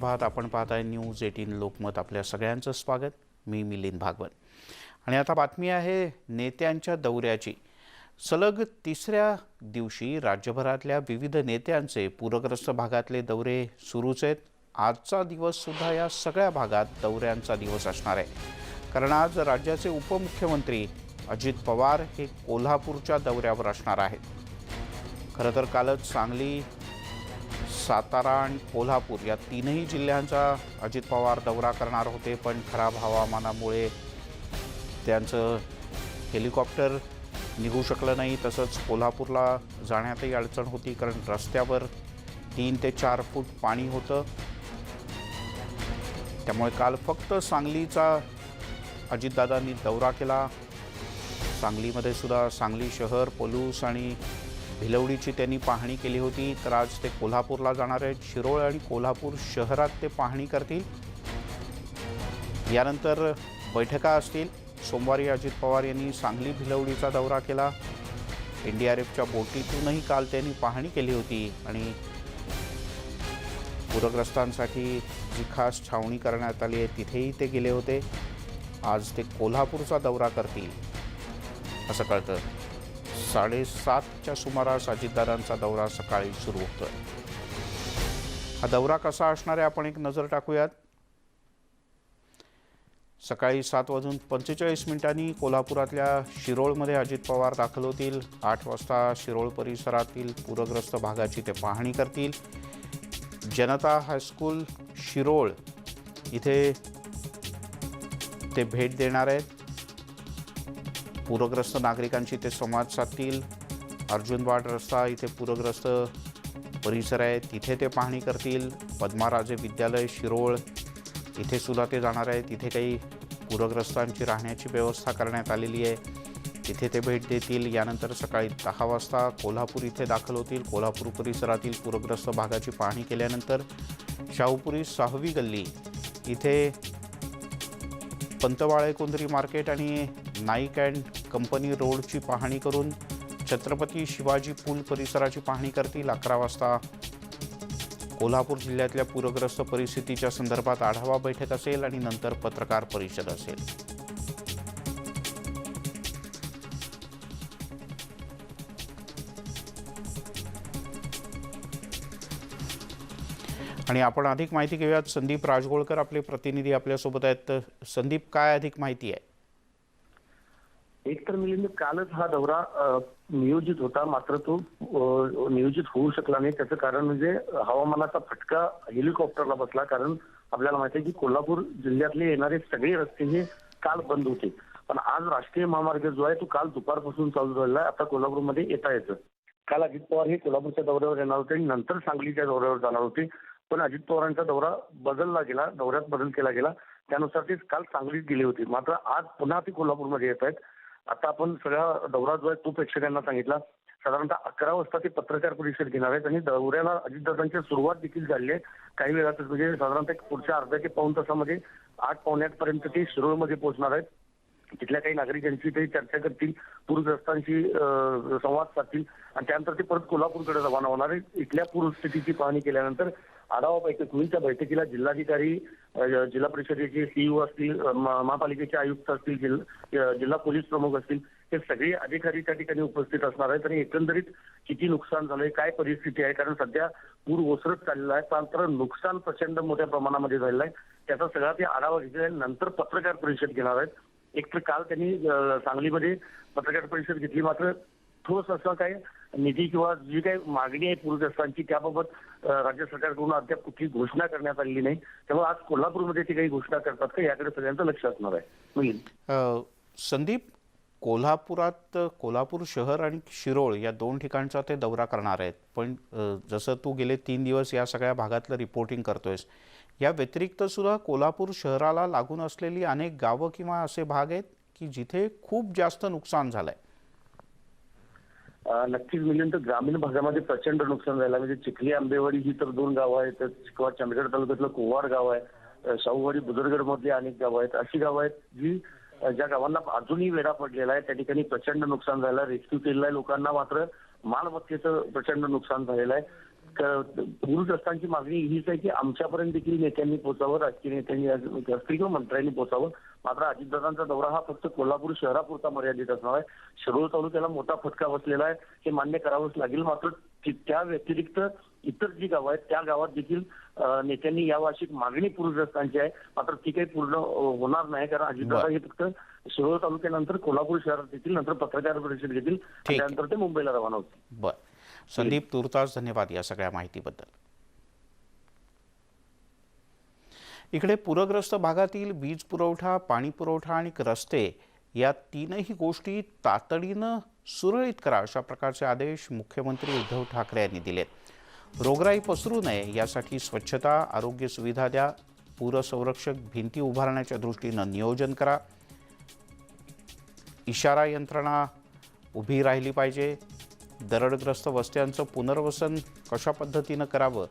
भात आपण पाहताय न्यूज 18 लोकमत. आपल्या सगळ्यांचं स्वागत. मी मिलिंद भागवत आणि आता बातमी आहे नेत्यांच्या दौऱ्याची. सलग तिसऱ्या दिवशी राज्यभरातल्या विविध नेत्यांचे पूरग्रस्त भागातले दौरे सुरूच आहेत. आजचा दिवस सुद्धा या सगळ्या भागात दौऱ्यांचा दिवस असणार आहे, कारण आज राज्याचे उपमुख्यमंत्री अजित पवार हे कोल्हापूरच्या दौऱ्यावर असणार आहेत. खरं तर कालच सांगली, सातारा आणि कोल्हापूर या तीनही जिल्ह्यांचा अजित पवार दौरा करणार होते, पण खराब हवामानामुळे त्यांचं हेलिकॉप्टर निघू शकलं नाही. तसंच कोल्हापूरला जाण्यातही अडचण होती, कारण रस्त्यावर 3 ते 4 फूट पाणी होतं. त्यामुळे काल फक्त सांगलीचा अजितदादांनी दौरा केला. सांगलीमध्ये सुद्धा सांगली शहर, पलूस आणि भिलवडीची त्यांनी पाहणी केली होती. तर आज ते कोल्हापूरला जाणार आहेत. शिरोळ आणि कोल्हापूर शहरात ते पाहणी करतील. यानंतर बैठका असतील. सोमवारी अजित पवार यांनी सांगली भिलवडीचा दौरा केला. NDRFच्या बोटीतूनही काल त्यांनी पाहणी केली होती आणि पूरग्रस्तांसाठी जी खास छावणी करण्यात आली आहे तिथेही ते गेले होते. आज ते कोल्हापूरचा दौरा करतील असं कळतं. 7:30च्या सुमारास अजितदादांचा दौरा सकाळी सुरू होतोय. हा दौरा कसा असणार आहे आपण एक नजर टाकूयात. सकाळी 7:45 कोल्हापुरातल्या शिरोळमध्ये अजित पवार दाखल होतील. 8 वाजता शिरोळ परिसरातील पूरग्रस्त भागाची ते पाहणी करतील. जनता हायस्कूल शिरोळ इथे ते भेट देणार आहेत. पूरग्रस्त नागरिकांशी ते संवाद साधतील. अर्जुनवाड रस्ता इथे पूरग्रस्त परिसर आहे, तिथे ते पाहणी करतील. पद्माराजे विद्यालय शिरोळ इथे सुद्धा ते जाणार आहेत. तिथे काही पूरग्रस्तांची राहण्याची व्यवस्था करण्यात आलेली आहे, तिथे ते भेट देतील. यानंतर सकाळी 10 वाजता कोल्हापूर इथे दाखल होतील. कोल्हापूर परिसरातील पूरग्रस्त भागाची पाहणी केल्यानंतर शाहूपुरी 6वी गल्ली इथे पंतवाळे कुंदरी मार्केट आणि नाईक अँड कंपनी रोडची पाहणी करून छत्रपती शिवाजी पूल परिसराची पाहणी करतील. 11 वाजता कोल्हापूर जिल्ह्यातल्या पूरग्रस्त परिस्थितीच्या संदर्भात आढावा बैठक असेल आणि नंतर पत्रकार परिषद असेल. आणि आपण अधिक माहिती घेऊयात. संदीप राजगोळकर आपले प्रतिनिधी आपल्यासोबत आहेत. संदीप, काय अधिक माहिती आहे? एकतर मिलिंद, कालच हा दौरा नियोजित होता, मात्र तो नियोजित होऊ शकला नाही. त्याचं कारण म्हणजे हवामानाचा फटका हेलिकॉप्टरला बसला. कारण आपल्याला माहिती आहे की कोल्हापूर जिल्ह्यातले येणारे सगळे रस्ते हे काल बंद होते, पण आज राष्ट्रीय महामार्ग जो आहे तो काल दुपारपासून चालू झालेला आहे. आता कोल्हापूरमध्ये येता येतं. काल अजित पवार हे कोल्हापूरच्या दौऱ्यावर येणार होते आणि नंतर सांगलीच्या दौऱ्यावर जाणार होते, पण अजित पवारांचा दौरा बदलला गेला, दौऱ्यात बदल केला गेला. त्यानुसार ते काल सांगलीत गेले होते, मात्र आज पुन्हा ते कोल्हापूरमध्ये येत आहेत. आता आपण सगळा दौरा जो आहे तो प्रेक्षकांना सांगितला. साधारणतः 11 वाजता ते पत्रकार परिषद घेणार आहेत आणि दौऱ्याला अजितदादांची सुरुवात देखील झाली आहे. काही वेळातच म्हणजे साधारणतः पुढच्या अर्ध्या ते पाऊण तासामध्ये 8-8:15 पर्यंत ते शिरोळमध्ये पोहोचणार आहेत. तिथल्या काही नागरिकांशी ते चर्चा करतील, पूरग्रस्तांशी संवाद साधतील आणि त्यानंतर ते परत कोल्हापूरकडे रवाना होणार आहे. इथल्या पूरस्थितीची पाहणी केल्यानंतर आढावा बैठक होईल. त्या बैठकीला जिल्हाधिकारी, जिल्हा परिषदेचे CEO असतील, महापालिकेचे आयुक्त असतील, जिल्हा पोलीस प्रमुख असतील, हे सगळे अधिकारी त्या ठिकाणी उपस्थित असणार आहेत. आणि एकंदरीत किती नुकसान झालंय, काय परिस्थिती आहे, कारण सध्या पूर ओसरत चाललेला आहे, मात्र नुकसान प्रचंड मोठ्या प्रमाणामध्ये झालेलं आहे, त्याचा सगळा ते आढावा घेतला. नंतर पत्रकार परिषद घेणार आहेत. एक तर काल त्यांनी सांगलीमध्ये पत्रकार परिषद घेतली, मात्र ठोस असं काय निधी किंवा जी काही मागणी आहे पूरग्रस्तांची त्याबाबत राज्य सरकारकडून अद्याप कुठली घोषणा करण्यात आलेली नाही. त्यामुळे आज कोल्हापूरमध्ये ते काही घोषणा करतात का याकडे सगळ्यांचं लक्ष असणार आहे. संदीप, कोल्हापूर शहर आणि शिरोळ या 2 ठिकाणचा ते दौरा करणार आहेत, पण जसं तू गेले 3 दिवस या सगळ्या भागातलं रिपोर्टिंग करतोयस, या व्यतिरिक्त सुद्धा कोल्हापूर शहराला लागून असलेली अनेक गावं किंवा असे भाग आहेत की जिथे खूप जास्त नुकसान झालंय? नक्कीच मिलिंद, ग्रामीण भागामध्ये प्रचंड नुकसान झालं. म्हणजे चिखली, आंबेवाडी ही तर 2 गावं आहेत, किंवा चंदगड तालुक्यातलं कोवाड गाव आहे, शाहूवाडी, बुजुर्गड मधली अनेक गावं आहेत. अशी गावं आहेत जी ज्या गावांना अजूनही वेढा पडलेला आहे. त्या ठिकाणी प्रचंड नुकसान झालं. रेस्क्यू केलेलं आहे लोकांना, मात्र मालमत्तेचं प्रचंड नुकसान झालेलं आहे. पूरग्रस्तांची मागणी हीच आहे की आमच्यापर्यंत देखील नेत्यांनी पोहोचावं, राजकीय नेत्यांनी असतील किंवा मंत्र्यांनी पोहोचावं. मात्र अजितदादांचा दौरा हा फक्त कोल्हापूर शहरापुरता मर्यादित असणार आहे. शिरोळ तालुक्याला मोठा फटका बसलेला आहे, हे मान्य करावंच लागेल. मात्र त्या व्यतिरिक्त इतर जी गावं आहेत त्या गावात देखील नेत्यांनी यावर्षी मागणी पूरग्रस्तांची आहे, मात्र ती काही पूर्ण होणार नाही. कारण अजितदादा हे फक्त शिरोळ तालुक्यानंतर कोल्हापूर शहरात येतील, नंतर पत्रकार परिषद घेतील, त्यानंतर ते मुंबईला रवाना होतील. बरं, संदीप तुर्तास धन्यवाद या सगळ्या माहितीबद्दल. इकडे पूरग्रस्त भागातील वीज पुरवठा, पाणी पुरवठा आणि रस्ते या तीनही गोष्टी तातडीनं सुरळीत करा अशा प्रकारचे आदेश मुख्यमंत्री उद्धव ठाकरे यांनी दिलेत. रोगराई पसरू नये यासाठी स्वच्छता, आरोग्य सुविधा द्या, पूरसंरक्षक भिंती उभारण्याच्या दृष्टीनं नियोजन करा, इशारा यंत्रणा उभी राहिली पाहिजे, दरडग्रस्त वस्त्यांचं पुनर्वसन कशा पद्धतीनं करावं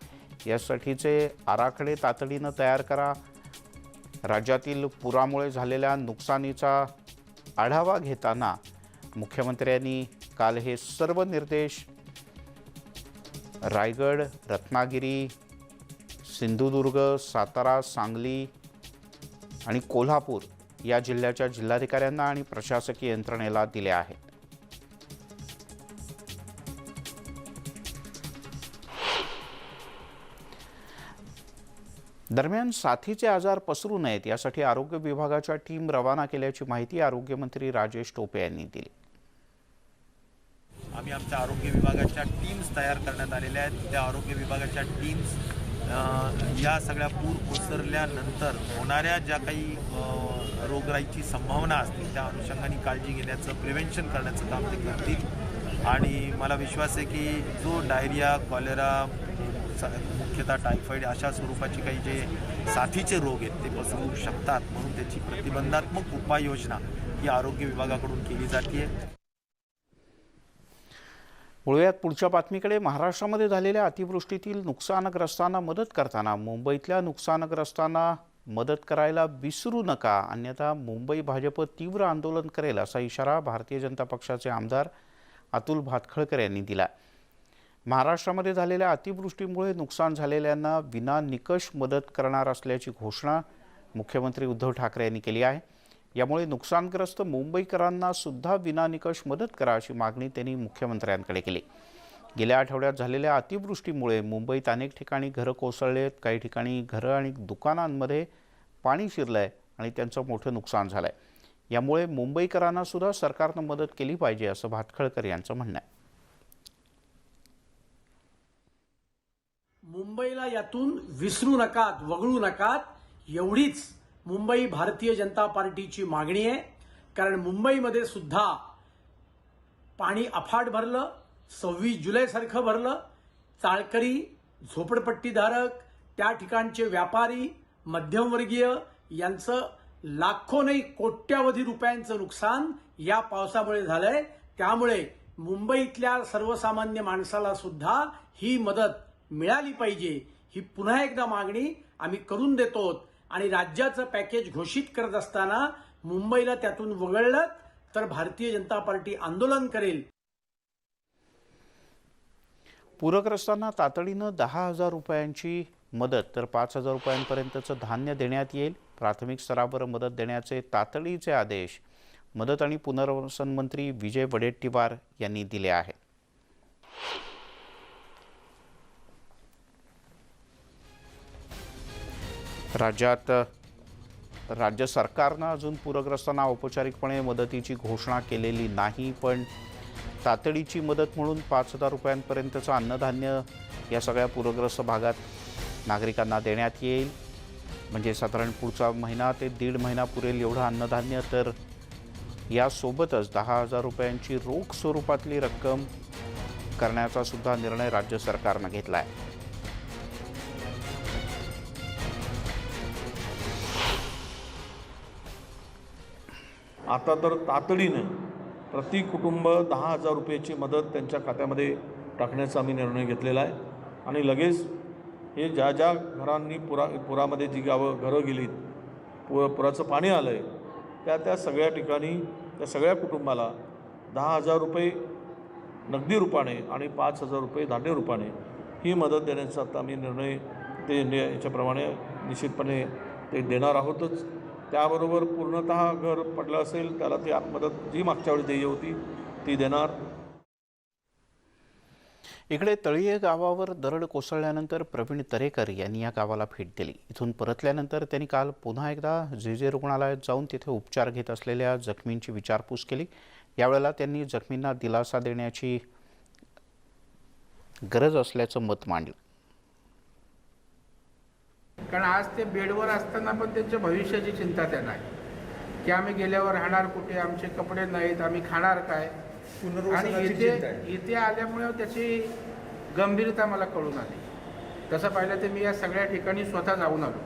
यासाठीचे आराखडे तातडीनं तयार करा, राज्यातील पुरामुळे झालेल्या नुकसानीचा आढावा घेताना मुख्यमंत्र्यांनी काल हे सर्व निर्देश रायगड, रत्नागिरी, सिंधुदुर्ग, सातारा, सांगली आणि कोल्हापूर या जिल्ह्याच्या जिल्हाधिकाऱ्यांना आणि प्रशासकीय यंत्रणेला दिले आहेत. दरम्यान साथीचे आजार पसरू नयेत यासाठी आरोग्य विभागाच्या टीम रवाना केल्याची माहिती आरोग्यमंत्री राजेश टोपे यांनी दिली. आम्ही आमच्या आरोग्य विभागाच्या टीम्स तयार करण्यात आलेल्या आहेत. त्या आरोग्य विभागाच्या टीम्स या सगळ्या पूर ओसरल्यानंतर होणाऱ्या ज्या काही रोगराईची संभावना असते त्या अनुषंगाने काळजी घेण्याचं, प्रिव्हेन्शन करण्याचं काम ते करतील. आणि मला विश्वास आहे की जो डायरिया, कॉलेरा, मुख्यतः टायफॉईड अशा स्वरूपाचे काही जे साथीचे रोग आहेत ते पसरू शकतात, म्हणून त्याची प्रतिबंधात्मक उपाययोजना ही आरोग्य विभागाकडून केली जाते. वळूयात पुढच्या बातमीकडे. महाराष्ट्रामध्ये झालेल्या अतिवृष्टीतील नुकसानग्रस्तांना मदत करताना मुंबईतल्या नुकसानग्रस्तांना मदत करायला विसरू नका, अन्यथा मुंबई भाजप तीव्र आंदोलन करेल असा इशारा भारतीय जनता पक्षाचे आमदार अतुल भातखळकर यांनी दिला. महाराष्ट्रामध्ये झालेल्या अतिवृष्टीमुळे नुकसान झालेल्यांना विनानिकष मदत करणार असल्याची घोषणा मुख्यमंत्री उद्धव ठाकरे यांनी केली आहे. यामुळे नुकसानग्रस्त मुंबईकरांना सुद्धा विनानिकष मदत करा अशी मागणी त्यांनी मुख्यमंत्र्यांकडे केली. गेल्या आठवड्यात झालेल्या अतिवृष्टीमुळे मुंबईत अनेक ठिकाणी घरं कोसळलेत, काही ठिकाणी घरं आणि दुकानांमध्ये पाणी शिरलंय आणि त्यांचं मोठं नुकसान झालंय. यामुळे मुंबईकरांना सुद्धा सरकारनं मदत केली पाहिजे असं भातखळकर यांचं म्हणणं आहे. मुंबईला यातून विसरू नकात, वगळू नकात, एवढीच मुंबई भारतीय जनता पार्टीची मागणी आहे. कारण मुंबईमध्ये सुद्धा पाणी अफाट भरलं, 26 जुलैसारखं भरलं. चाळकरी, झोपडपट्टीधारक, त्या ठिकाणचे व्यापारी, मध्यमवर्गीय यांचं लाखो नाही कोट्यावधी रुपयांचं नुकसान या पावसामुळे झालंय. त्यामुळे मुंबईतल्या सर्वसामान्य माणसाला सुद्धा ही मदत मिळाली पाहिजे, ही पुन्हा एकदा मागणी आम्ही करून देतो. आणि राज्याचं पॅकेज घोषित करत असताना मुंबईला त्यातून वगळलं तर भारतीय जनता पार्टी आंदोलन करेल. पूरग्रस्तांना तातडीनं 10,000 रुपयांची मदत तर 5,000 रुपयांपर्यंतचं धान्य देण्यात येईल. प्राथमिक स्तरावर मदत देण्याचे तातडीचे आदेश मदत आणि पुनर्वसन मंत्री विजय वडेट्टीवार यांनी दिले आहेत. राज्य सरकारनं अजून पूरग्रस्तांना औपचारिकपणे मदतीची घोषणा केलेली नाही, पण तातडीची मदत म्हणून 5,000 रुपयांपर्यंतचं अन्नधान्य या सगळ्या पूरग्रस्त भागात नागरिकांना देण्यात येईल. म्हणजे साधारण पुढचा महिना ते 1.5 महिना पुरेल एवढं अन्नधान्य. तर यासोबतच 10,000 रुपयांची रोख स्वरूपातली रक्कम करण्याचा सुद्धा निर्णय राज्य सरकारनं घेतला आहे. आता तर तातडीनं प्रति कुटुंब 10,000 रुपयाची मदत त्यांच्या खात्यामध्ये टाकण्याचा आम्ही निर्णय घेतलेला आहे. आणि लगेच हे ज्या ज्या घरांनी पुरामध्ये जी घरं गेलीत, पुराचं पाणी आलं आहे, त्या सगळ्या ठिकाणी त्या सगळ्या कुटुंबाला 10,000 रुपये नगदी रूपाने आणि 5,000 रुपये धान्य रूपाने ही मदत देण्याचा आता आम्ही निर्णय याच्याप्रमाणे निश्चितपणे ते देणार आहोतच. त्याबरोबर पूर्णतः घर पडलं असेल त्याला ती मदत जी मागच्या वेळी देय होती ती देणार. इकडे तळीये गावावर दरड कोसळल्यानंतर प्रवीण तरेकर यांनी या गावाला भेट दिली. इथून परतल्यानंतर त्यांनी काल पुन्हा एकदा जे रुग्णालयात जाऊन तिथे उपचार घेत असलेल्या जखमींची विचारपूस केली. यावेळेला त्यांनी जखमींना दिलासा देण्याची गरज असल्याचं मत मांडलं. कारण आज ते बेडवर असताना पण त्यांच्या भविष्याची चिंता त्यांना आहे की आम्ही गेल्यावर राहणार कुठे, आमचे कपडे नाहीत, आम्ही खाणार काय. आणि इथे आल्यामुळे त्याची गंभीरता मला कळून आली. तसं पाहिलं तर मी या सगळ्या ठिकाणी स्वतः जाऊन आलो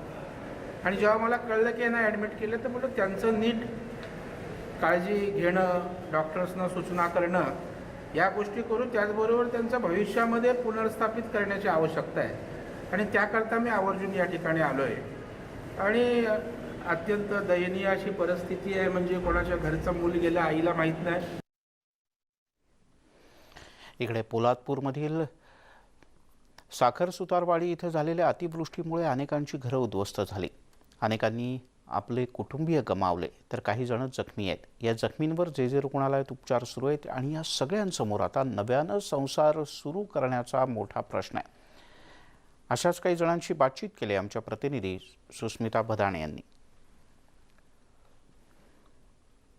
आणि जेव्हा मला कळलं की यांना ॲडमिट केलं तर म्हटलं त्यांचं नीट काळजी घेणं, डॉक्टर्सना सूचना करणं या गोष्टी करू. त्याचबरोबर त्यांचं भविष्यामध्ये पुनर्स्थापित करण्याची आवश्यकता आहे आणि त्याकरता मी आवर्जून या ठिकाणी आलो आहे. आणि अत्यंत दयनीय अशी परिस्थिती आहे, म्हणजे कोणाच्या घरचं मूल गेलं आईला माहीत नाही. इकडे पोलादपूरमधील साखर सुतारवाडी इथं झालेल्या अतिवृष्टीमुळे अनेकांची घरं उद्ध्वस्त झाली. अनेकांनी आपले कुटुंबीय गमावले तर काही जण जखमी आहेत. या जखमींवर जे रुग्णालयात उपचार सुरू आहेत आणि या सगळ्यांसमोर आता नव्यानं संसार सुरू करण्याचा मोठा प्रश्न आहे. अशाच काही जणांशी बातचीत केली आमच्या प्रतिनिधी सुस्मिता भदाणे यांनी.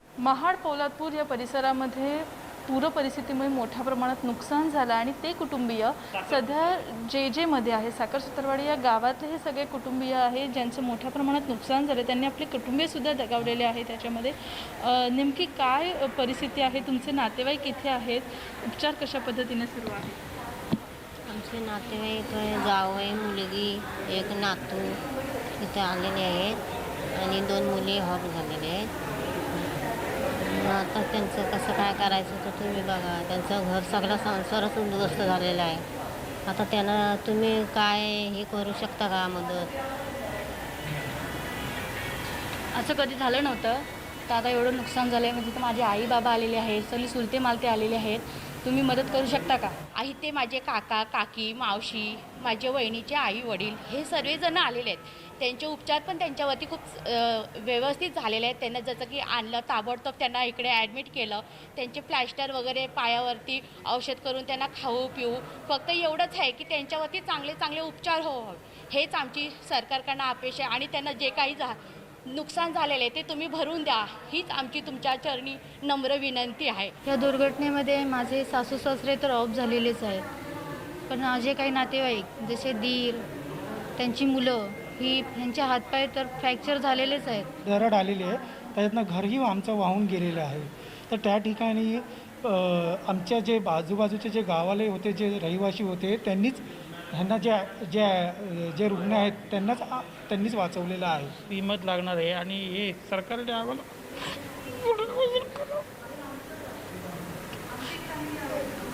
महाड पोलादपूर या परिसरामध्ये पूर परिस्थितीमुळे मोठ्या प्रमाणात नुकसान झालं आणि ते कुटुंबीय सध्या जे मध्ये आहे. साखर सुतारवाडी या गावातले हे सगळे कुटुंबीय आहे ज्यांचं मोठ्या प्रमाणात नुकसान झालं. त्यांनी आपले कुटुंबीयसुद्धा दगावलेले आहे. त्याच्यामध्ये नेमकी काय परिस्थिती आहे, तुमचे नातेवाईक इथे आहेत, उपचार कशा पद्धतीने सुरू आहे? आमचे नातेवाईक जावई, मुलगी, एक नातू इथे आलेले आहेत आणि 2 मुली हॉक झालेले आहेत. आता त्यांचं कसं काय करायचं तर तुम्ही बघा. त्यांचं घर सगळा संसारच उद्ध्वस्त झालेला आहे. आता त्यांना तुम्ही काय हे करू शकता का मदत? असं कधी झालं नव्हतं तर आता एवढं नुकसान झालं आहे. म्हणजे तर माझे आई बाबा आलेले आहेत, सगळी सुलते मालते आलेले आहेत. तुम्ही मदत करू शकता का? आई ते माझे काका काकी मावशी, माझे वहिनीचे आई वडील हे सर्वजण आलेले आहेत. त्यांचे उपचार पण त्यांच्यावरती खूप व्यवस्थित झालेले आहेत. त्यांना जसं की आणलं ताबडतोब त्यांना इकडे ॲडमिट केलं. त्यांचे प्लॅस्टर वगैरे पायावरती औषध करून त्यांना खाऊ पिऊ. फक्त एवढंच आहे की त्यांच्यावरती चांगले चांगले उपचार व्हावे हेच आमची सरकारकडनं अपेक्षा आहे. आणि त्यांना जे काही नुकसान झालेलं आहे ते तुम्ही भरून द्या हीच आमची तुमच्या चरणी नम्र विनंती आहे. या दुर्घटनेमध्ये माझे सासू सासरे तर ऑफ झालेलेच आहेत, पण माझे काही नातेवाईक जसे दीर, त्यांची मुलं ह्यांचे हातपाय तर फ्रॅक्चर झालेलेच आहेत. दरड आलेली आहे, त्याच्यातनं घरही आमचं वाहून गेलेलं आहे. तर त्या ठिकाणी आमच्या जे आजूबाजूचे जे गावाले होते, जे रहिवासी होते, त्यांनीच ह्यांना जे रुग्ण आहेत त्यांनीच वाचवलेलं आहे. किंमत लागणार आहे आणि हे सरकारने आम्हाला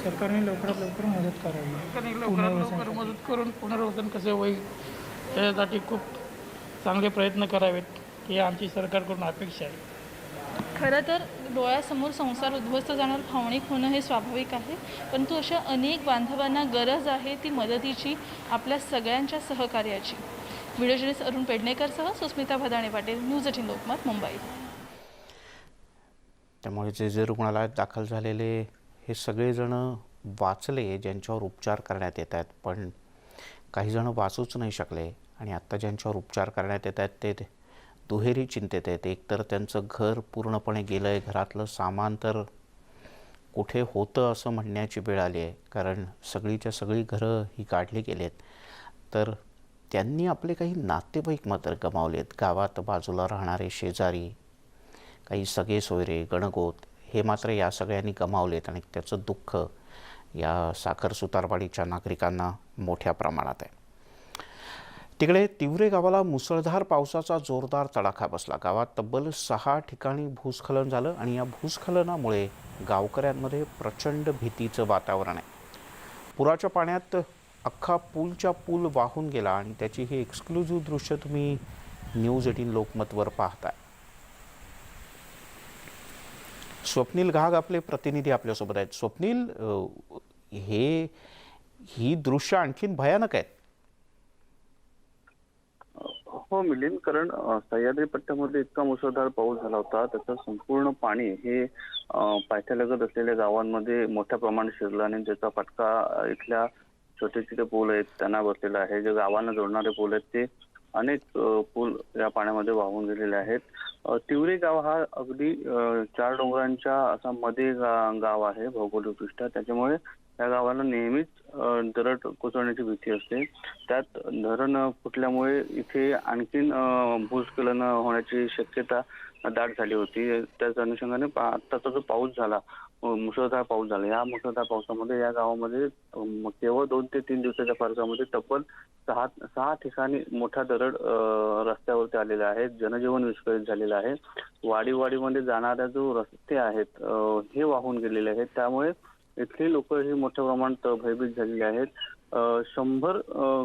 सरकारने लवकरात लवकर मदत करावी. लवकर मदत करून पुनर्वसन कसं होईल त्याच्यासाठी खूप चांगले प्रयत्न करावेत ही आमची सरकारकडून अपेक्षा आहे. खरं तर डोळ्यासमोर संसार उद्ध्वस्त जाणार, भावनिक होणं हे स्वाभाविक आहे. परंतु अशा अनेक बांधवांना गरज आहे ती मदतीची, आपल्या सगळ्यांच्या सहकार्याची. व्हिडिओ जर्नलिस्ट अरुण पेडणेकरसह सुस्मिता भदाणे पाटील, न्यूज 18 लोकमत, मुंबई. त्यामुळे जे रुग्णालयात दाखल झालेले हे सगळेजण वाचले, ज्यांच्यावर उपचार करण्यात येत आहेत, पण काही जण वाचूच नाही शकले. आणि आत्ता ज्यांच्यावर उपचार करण्यात येत आहेत ते दुहेरी चिंतेत आहेत. एकतर त्यांचं घर पूर्णपणे गेलं आहे, घरातलं सामान तर कुठे होतं असं म्हणण्याची वेळ आली आहे, कारण सगळीच्या सगळी घरं ही काढली गेली आहेत. तर त्यांनी आपले काही नातेवाईक मात्र गमावलेत. गावात बाजूला राहणारे शेजारी, काही सगळे सोयरे, गणगोत हे मात्र या सगळ्यांनी गमावलेत आणि त्याचं दुःख या साखर सुतारवाडीच्या नागरिकांना मोठ्या प्रमाणात आहे. तिकडे तिवरे गावाला मुसळधार पावसाचा जोरदार तडाखा बसला. गावात तब्बल 6 ठिकाणी भूस्खलन झालं आणि या भूस्खलनामुळे गावकऱ्यांमध्ये प्रचंड भीतीचं वातावरण आहे. पुराच्या पाण्यात अख्खा पूलच्या पूल वाहून गेला आणि त्याची ही एक्सक्लुझिव्ह दृश्य तुम्ही न्यूज 18 लोकमतवर पाहताय. स्वप्नील घाग आपले प्रतिनिधी आपल्यासोबत आहेत. स्वप्नील, हे ही दृश्य आणखीन भयानक आहेत. हो मिलिंद, कारण सह्याद्री पट्ट्यामध्ये इतका मुसळधार पाऊस झाला होता, त्याचं संपूर्ण पाणी हे पायथ्यालगत असलेल्या गावांमध्ये मोठ्या प्रमाणात शिरलं आणि त्याचा फटका इथल्या छोटे छोटे पूल आहेत त्यांना बसलेला आहे. जे गावांना जोडणारे पूल आहेत ते अनेक पूल या पाण्यामध्ये वाहून गेलेले आहेत. तिवरे गाव हा अगदी 4 डोंगरांच्या असा मध्ये गाव आहे भौगोलिकदृष्ट्या, त्याच्यामुळे या गावाला नेहमीच दरड कोसळण्याची भीती असते. त्यात धरण फुटल्यामुळे इथे आणखीन भूस्खलन होण्याची शक्यता दाट झाली होती. त्याच अनुषंगाने आत्ताचा जो पाऊस झाला, मुसळधार पाऊस झाला, या मुसळधार पावसामध्ये या गावामध्ये केवळ 2 ते 3 दिवसाच्या फरकामध्ये तब्बल 6 ठिकाणी मोठा दरड रस्त्यावरती आलेला आहे. जनजीवन विस्कळीत झालेलं आहे. वाडीमध्ये जाणाऱ्या जो रस्ते आहेत हे वाहून गेलेले आहेत. त्यामुळे इथली लोक ही मोठ्या प्रमाणात भयभीत झालेली आहेत. 100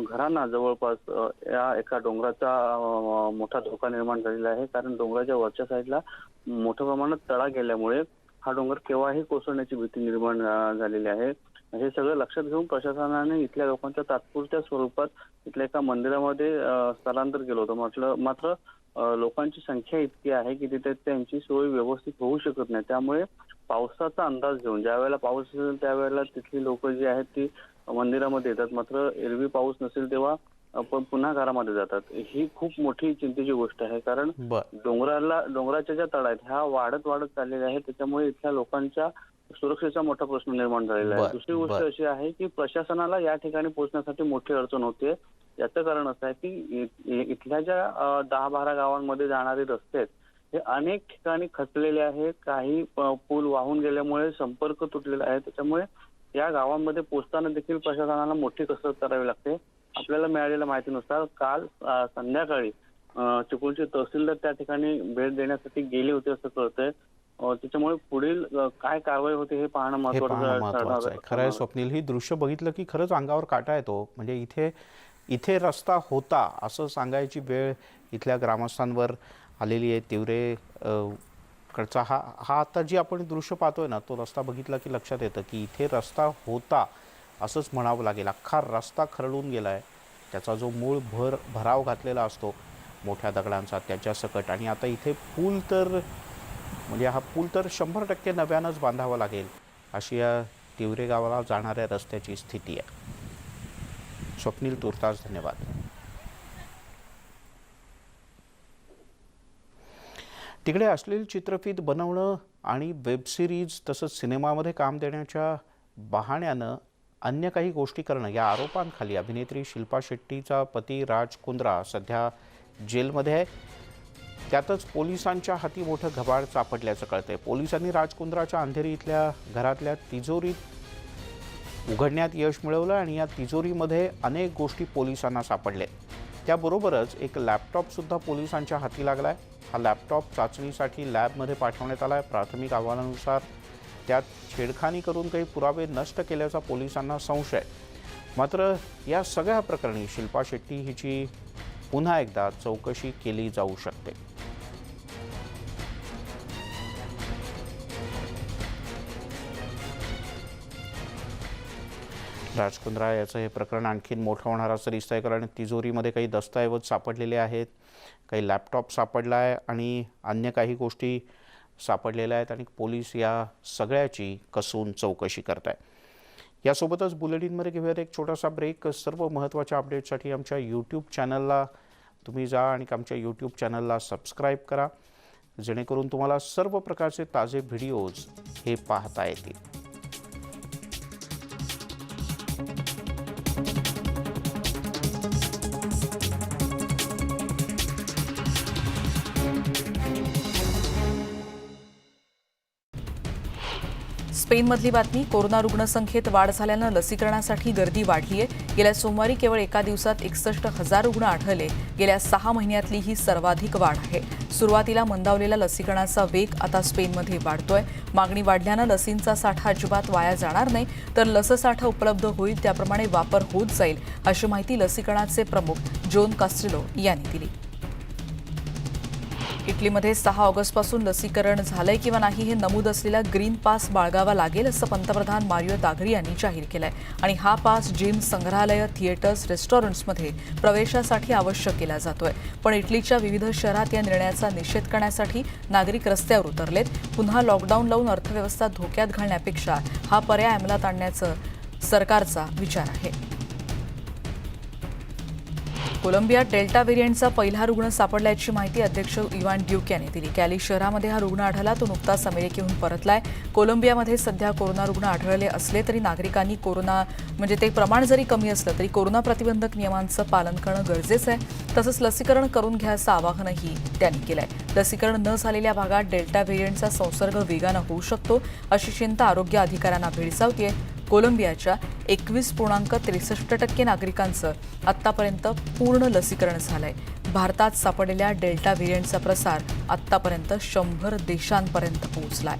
घरांना जवळपास या एका डोंगराचा मोठा धोका निर्माण झालेला आहे. कारण डोंगराच्या वरच्या साईडला मोठ्या प्रमाणात तडा गेल्यामुळे हा डोंगर केव्हाही कोसळण्याची भीती निर्माण झालेली आहे. हे सगळं लक्षात घेऊन प्रशासनाने इथल्या लोकांच्या तात्पुरत्या स्वरूपात इथल्या एका मंदिरामध्ये स्थलांतर केलं होतं. मात्र लोकांची संख्या इतकी आहे की तिथे त्यांची सोय व्यवस्थित होऊ शकत नाही. त्यामुळे पावसाचा अंदाज घेऊन ज्या वेळेला पाऊस असेल त्यावेळेला तिथली लोक जी आहेत ती मंदिरामध्ये येतात. मात्र एरवी पाऊस नसेल तेव्हा आपण पुन्हा घरामध्ये जातात. ही खूप मोठी चिंतेची गोष्ट आहे. कारण डोंगराच्या ज्या तळा आहेत ह्या वाढत चाललेल्या आहेत. त्याच्यामुळे इथल्या लोकांच्या सुरक्षेचा मोठा प्रश्न निर्माण झालेला आहे. दुसरी गोष्ट अशी आहे की प्रशासनाला या ठिकाणी पोहोचण्यासाठी मोठी अडचण होते. याचं कारण असं आहे की इथल्या ज्या 10-12 गावांमध्ये जाणारे रस्ते आहेत हे अनेक ठिकाणी खचलेले आहेत. काही पूल वाहून गेल्यामुळे संपर्क तुटलेला आहे. त्याच्यामुळे या गावांमध्ये पोहोचताना देखील प्रशासनाला मोठी कसरत करावी लागते. आपल्याला मिळालेल्या माहितीनुसार काल संध्याकाळी चिपळूणचे तहसीलदार त्या ठिकाणी भेट देण्यासाठी गेले होते असं कळतंय. त्याच्यामुळे पुढील काय कारवाई होते हे पाहणं महत्त्वाचं आहे. खरं आहे स्वप्नील, ही दृश्य बघितलं की खरंच अंगावर काटा येतो. म्हणजे इथे रस्ता होता असं सांगायची वेळ इथल्या ग्रामस्थांवर आलेली आहे. तिवरे कडचा हा आता जी आपण दृश्य पाहतोय ना, तो रस्ता बघितला की लक्षात येतं की इथे रस्ता होता असंच म्हणावं लागेल. अख्खा रस्ता खरडून गेला आहे. त्याचा जो मूळ भराव घातलेला असतो मोठ्या दगडांचा त्याच्या सकट, आणि आता इथे पूल तर म्हणजे हा पूल तर 100% नव्यानंच बांधावा लागेल अशी या तिवरे गावाला जाणाऱ्या रस्त्याची स्थिती आहे. स्वप्नील, तुर्तास धन्यवाद. तिकडे अश्लील चित्रफित बनवणं आणि वेबसिरीज तसंच सिनेमामध्ये काम देण्याच्या बहाण्यानं अन्य काही गोष्टी करणं या आरोपांखाली अभिनेत्री शिल्पा शेट्टीचा पती राज कुंद्रा सध्या जेलमध्ये आहे. त्यातच पोलिसांच्या हाती मोठं घबाड सापडल्याचं कळतंय. पोलिसांनी राज कुंद्राच्या अंधेरी इथल्या घरातल्या तिजोरीत उघडण्यात यश मिळवलं आणि या तिजोरीमध्ये अनेक गोष्टी पोलिसांना सापडल्या. त्याबरोबरच एक लॅपटॉपसुद्धा पोलिसांच्या हाती लागला आहे. हा लॅपटॉप चाचणीसाठी लॅबमध्ये पाठवण्यात आला आहे. प्राथमिक अहवालानुसार त्यात छेडखानी करून काही पुरावे नष्ट केल्याचा पोलिसांना संशय. मात्र या सगळ्या प्रकरणी शिल्पा शेट्टी हिची पुन्हा एकदा चौकशी केली जाऊ शकते. राज कुंद्रा याचं हे प्रकरण आणखीन मोठं होणार असं दिसतंय. कारण तिजोरीमध्ये काही दस्तऐवज सापडलेले आहेत, काही लॅपटॉप सापडला आहे आणि अन्य काही गोष्टी सापडलेल्या आहेत आणि पोलीस या सगळ्याची कसून चौकशी करत आहे. यासोबतच बुलेटिनमध्ये घेऊयात एक छोटासा ब्रेक. सर्व महत्त्वाच्या अपडेटसाठी आमच्या यूट्यूब चॅनलला तुम्ही जा आणि आमच्या यूट्यूब चॅनलला सबस्क्राईब करा, जेणेकरून तुम्हाला सर्व प्रकारचे ताजे व्हिडिओज हे पाहता येतील. स्पेनमधली बातमी. कोरोना रुग्णसंख्येत वाढ झाल्यानं लसीकरणासाठी गर्दी वाढली आहे. गेल्या सोमवारी केवळ एका दिवसात 61,000 रुग्ण आढळले. गेल्या 6 महिन्यातली ही सर्वाधिक वाढ आहे. सुरुवातीला मंदावलेला लसीकरणाचा वेग आता स्पेनमध्ये वाढतोय. मागणी वाढल्यानं लसींचा साठा अजिबात वाया जाणार नाही, तर लससाठा उपलब्ध होईल त्याप्रमाणे वापर होत जाईल, अशी माहिती लसीकरणाचे प्रमुख जोन कास्ट्रिलो यांनी दिली. इटलीमध्ये 6 ऑगस्टपासून लसीकरण झालंय किंवा नाही हे नमूद असलेला ग्रीन पास बाळगावा लागेल असं पंतप्रधान मारिओ दागरी यांनी जाहीर केलंय आणि हा पास जिम, संग्रहालय, थिएटर्स, रेस्टॉरंट्समध्ये प्रवेशासाठी आवश्यक केला जातोय. पण इटलीच्या विविध शहरात या निर्णयाचा निषेध करण्यासाठी नागरिक रस्त्यावर उतरलेत. पुन्हा लॉकडाऊन लावून अर्थव्यवस्था धोक्यात घालण्यापेक्षा हा पर्याय अंमलात आणण्याचा सरकारचा विचार आहे. कोलंबियात डेल्टा व्हेरियंटचा पहिला रुग्ण सापडल्याची माहिती अध्यक्ष इवान ड्यूक यांनी दिली. कॅली शहरामध्ये हा रुग्ण आढळला. तो नुकताच अमेरिकेहून परतलाय. कोलंबियामध्ये सध्या कोरोना रुग्ण आढळले असले तरी नागरिकांनी ते प्रमाण जरी कमी असलं तरी कोरोना प्रतिबंधक नियमांचं पालन करणं गरजेचं आहे. तसंच लसीकरण करून घ्यायचं आवाहनही त्यांनी केलंय. लसीकरण न झालेल्या भागात डेल्टा व्हेरियंटचा संसर्ग वेगानं होऊ शकतो अशी चिंता आरोग्य अधिकाऱ्यांना भेडसावतीये. कोलंबियाच्या 21.63% नागरिकांचं आत्तापर्यंत पूर्ण लसीकरण झालंय. भारतात सापडलेल्या डेल्टा व्हेरियंटचा प्रसार आत्तापर्यंत 100 देशांपर्यंत पोहोचलाय.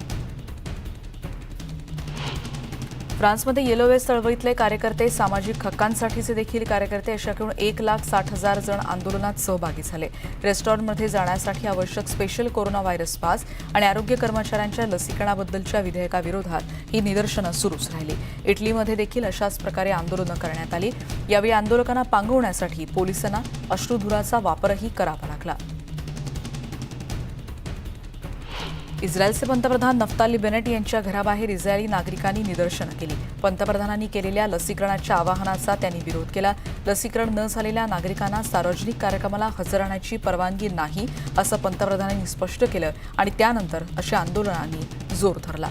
फ्रान्समध्ये येलो वेस्ट चळवळीतले कार्यकर्ते, सामाजिक हक्कांसाठीचे देखील कार्यकर्ते अशा एकूण 1,60,000 जण आंदोलनात सहभागी झाले. रेस्टॉरंटमध्ये जाण्यासाठी आवश्यक स्पेशल कोरोना व्हायरस पास आणि आरोग्य कर्मचाऱ्यांच्या लसीकरणाबद्दलच्या विधेयकाविरोधात ही निदर्शनं सुरूच राहिली. इटलीमध्ये देखील अशाच प्रकारे आंदोलनं करण्यात आली. यावेळी आंदोलकांना पांगवण्यासाठी पोलिसांना अश्रुधुराचा वापरही करावा लागला. इस्रायलचे पंतप्रधान नफ्ताली बेनेट यांच्या घराबाहेर इस्रायली नागरिकांनी निदर्शनं केली. पंतप्रधानांनी केलेल्या लसीकरणाच्या आवाहनाचा त्यांनी विरोध केला. लसीकरण न झालेल्या नागरिकांना सार्वजनिक कार्यक्रमाला हजर राहण्याची परवानगी नाही असं पंतप्रधानांनी स्पष्ट केलं आणि त्यानंतर अशा आंदोलनांनी जोर धरला.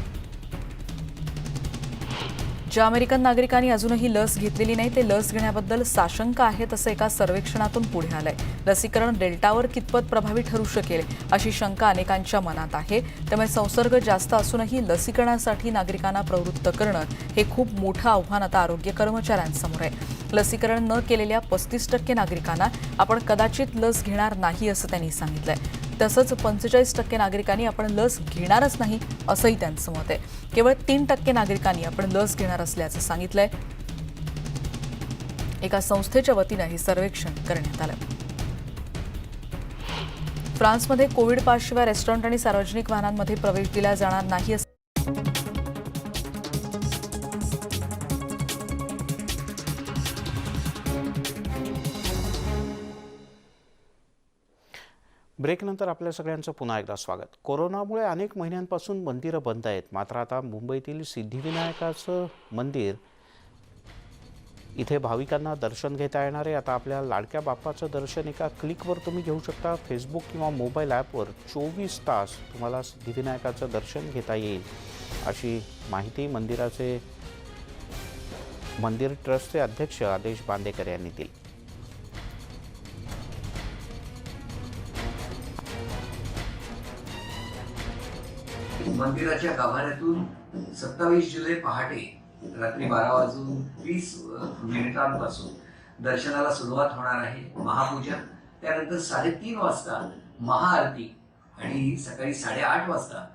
ज्या अमेरिकन नागरिकांनी अजूनही लस घेतलेली नाही ते लस घेण्याबद्दल साशंका आहेत असं एका सर्वेक्षणातून पुढे आलंय. लसीकरण डेल्टावर कितपत प्रभावी ठरू शकेल अशी शंका अनेकांच्या मनात आहे. त्यामुळे संसर्ग जास्त असूनही लसीकरणासाठी नागरिकांना प्रवृत्त करणं हे खूप मोठं आव्हान आता आरोग्य कर्मचाऱ्यांसमोर आहे. लसीकरण न केलेल्या 35% नागरिकांना आपण कदाचित लस घेणार नाही असं त्यांनी सांगितलंय. तसंच 45% नागरिकांनी आपण लस घेणारच नाही असंही त्यांचं मत आहे. केवळ 3% नागरिकांनी आपण लस घेणार असल्याचं सांगितलंय. एका संस्थेच्या वतीनं हे सर्वेक्षण करण्यात आलं. फ्रान्समध्ये कोविड पासशिवाय रेस्टॉरंट आणि सार्वजनिक वाहनांमध्ये प्रवेश दिला जाणार नाही असं ब्रेकनंतर आपल्या सगळ्यांचं पुन्हा एकदा स्वागत. कोरोनामुळे अनेक महिन्यांपासून मंदिरं बंद आहेत. मात्र आता मुंबईतील सिद्धिविनायकाचं मंदिर इथे भाविकांना दर्शन घेता येणार आहे. आता आपल्या लाडक्या बाप्पाचं दर्शन एका क्लिकवर तुम्ही घेऊ शकता. फेसबुक किंवा मोबाईल ॲपवर 24 तास तुम्हाला सिद्धिविनायकाचं दर्शन घेता येईल अशी माहिती मंदिर ट्रस्टचे अध्यक्ष आदेश बांदेकर यांनी दिली. मंदिराच्या गाभाऱ्यातून 27 जुलै पहाटे रात्री 12:20 दर्शनाला सुरुवात होणार आहे. महापूजा, त्यानंतर 3:30 वाजता महाआरती आणि सकाळी 8:30 वाजता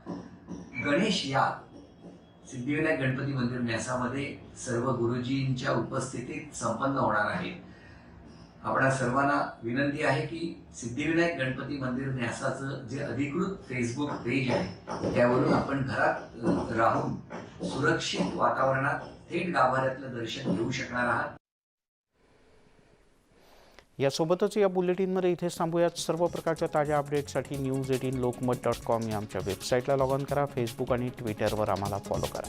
गणेश याग सिद्धिविनायक गणपती मंदिर न्यासामध्ये सर्व गुरुजींच्या उपस्थितीत संपन्न होणार आहे. आपणा सर्वांना विनंती आहे की सिद्धिविनायक गणपती मंदिर न्यासाचं जे अधिकृत फेसबुक पेज आहे त्यावरून आपण घरात राहून सुरक्षित वातावरणात थेट गाभाऱ्यातलं दर्शन घेऊ शकणार आहात. यासोबतच या बुलेटिनमध्ये इथेच थांबूयात. सर्व प्रकारच्या ताज्या अपडेटसाठी news18lokmat.com या आमच्या वेबसाईटला लॉग ऑन करा. फेसबुक आणि ट्विटरवर आम्हाला फॉलो करा.